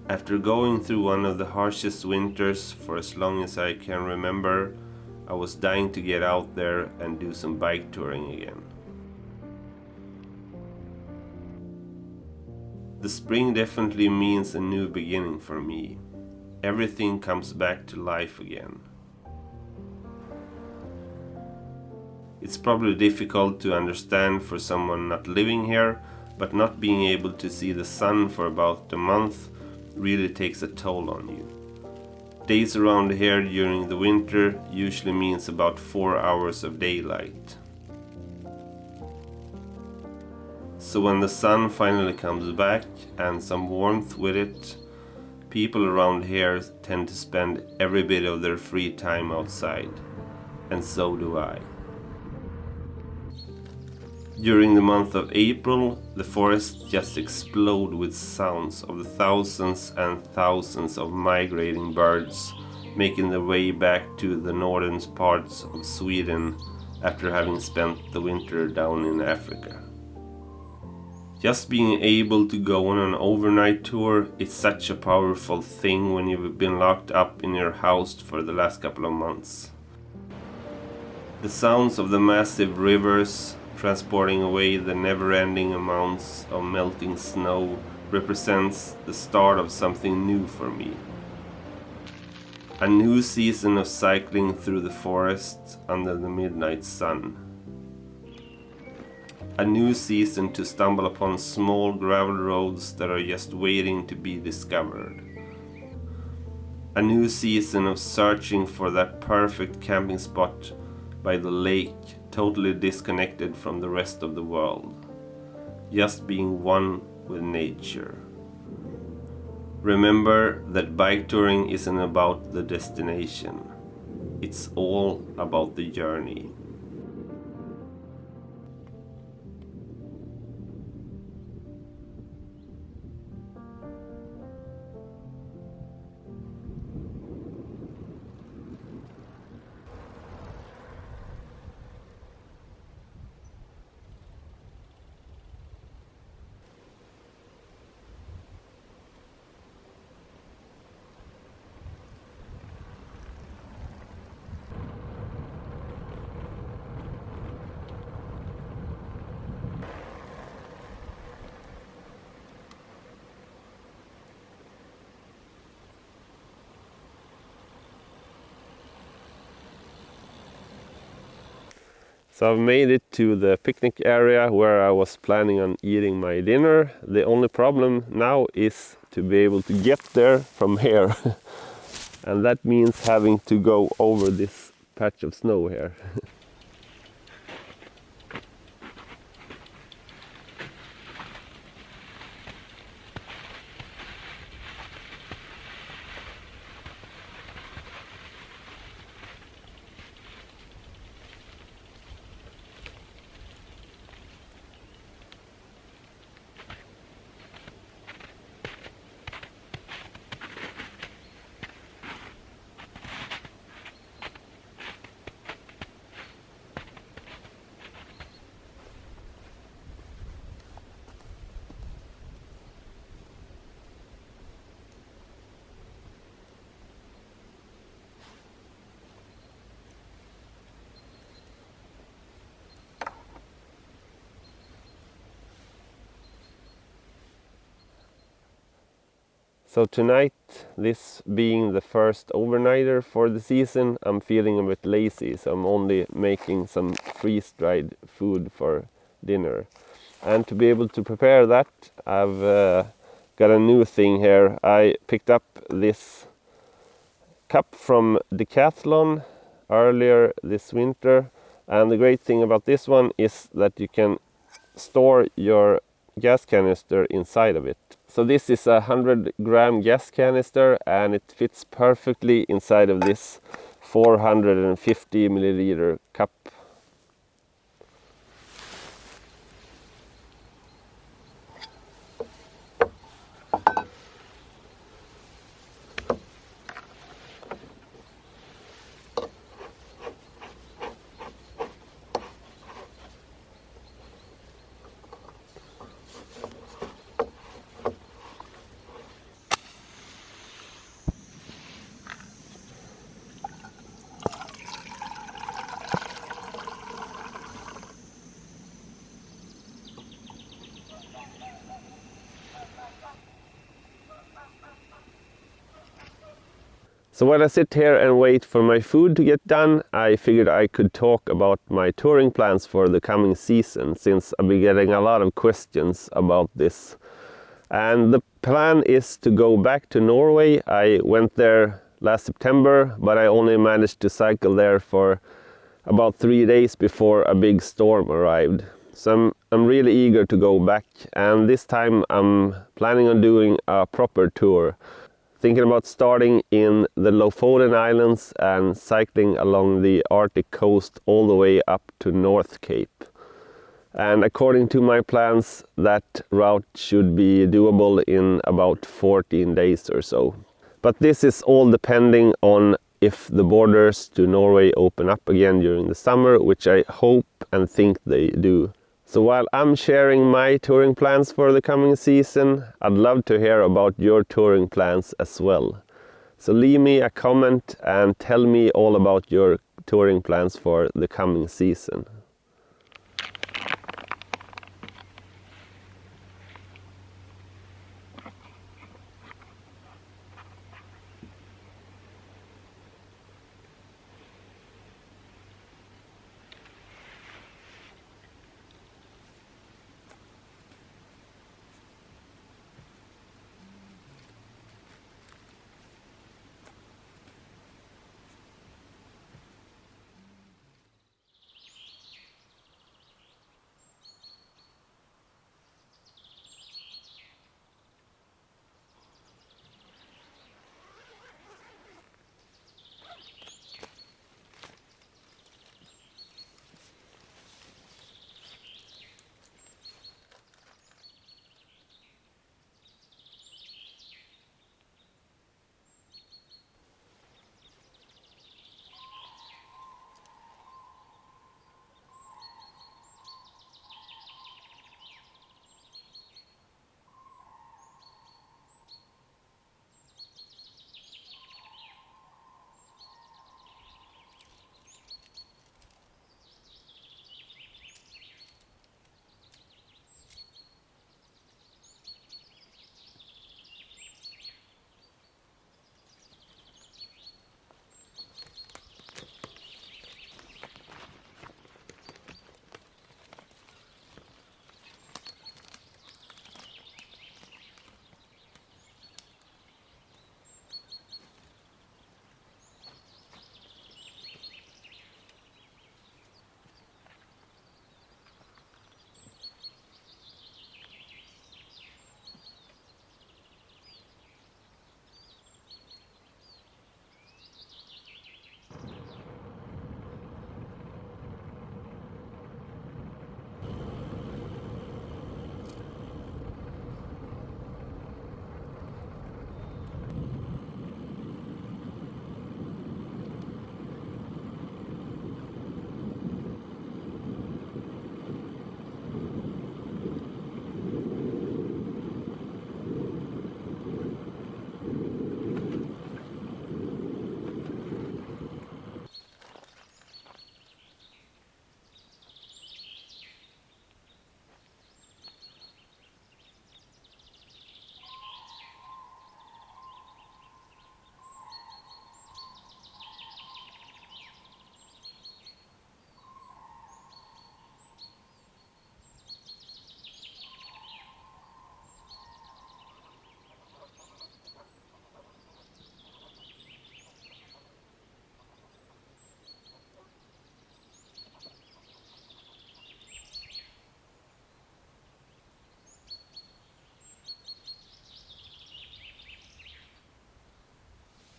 After going through one of the harshest winters for as long as I can remember, I was dying to get out there and do some bike touring again. The spring definitely means a new beginning for me. Everything comes back to life again. It's probably difficult to understand for someone not living here, but not being able to see the sun for about a month really takes a toll on you. Days around here during the winter usually means about 4 hours of daylight. So when the sun finally comes back and some warmth with it, people around here tend to spend every bit of their free time outside, and so do I. During the month of April, the forests just explode with sounds of the thousands and thousands of migrating birds making their way back to the northern parts of Sweden after having spent the winter down in Africa. Just being able to go on an overnight tour is such a powerful thing when you've been locked up in your house for the last couple of months. The sounds of the massive rivers transporting away the never-ending amounts of melting snow represents the start of something new for me. A new season of cycling through the forest under the midnight sun. A new season to stumble upon small gravel roads that are just waiting to be discovered. A new season of searching for that perfect camping spot by the lake, totally disconnected from the rest of the world. Just being one with nature. Remember that bike touring isn't about the destination. It's all about the journey. So I've made it to the picnic area where I was planning on eating my dinner. The only problem now is to be able to get there from here. And that means having to go over this patch of snow here. So tonight, this being the first overnighter for the season, I'm feeling a bit lazy, so I'm only making some freeze-dried food for dinner. And to be able to prepare that, I've got a new thing here. I picked up this cup from Decathlon earlier this winter, and the great thing about this one is that you can store your gas canister inside of it. So this is a 100-gram gas canister, and it fits perfectly inside of this 450 milliliter cup. So while I sit here and wait for my food to get done, I figured I could talk about my touring plans for the coming season, since I've been getting a lot of questions about this. And the plan is to go back to Norway. I went there last September, but I only managed to cycle there for about 3 days before a big storm arrived. So I'm really eager to go back, and this time I'm planning on doing a proper tour. Thinking about starting in the Lofoten Islands and cycling along the Arctic coast all the way up to North Cape. And according to my plans, that route should be doable in about 14 days or so. But this is all depending on if the borders to Norway open up again during the summer, which I hope and think they do. So while I'm sharing my touring plans for the coming season, I'd love to hear about your touring plans as well. So leave me a comment and tell me all about your touring plans for the coming season.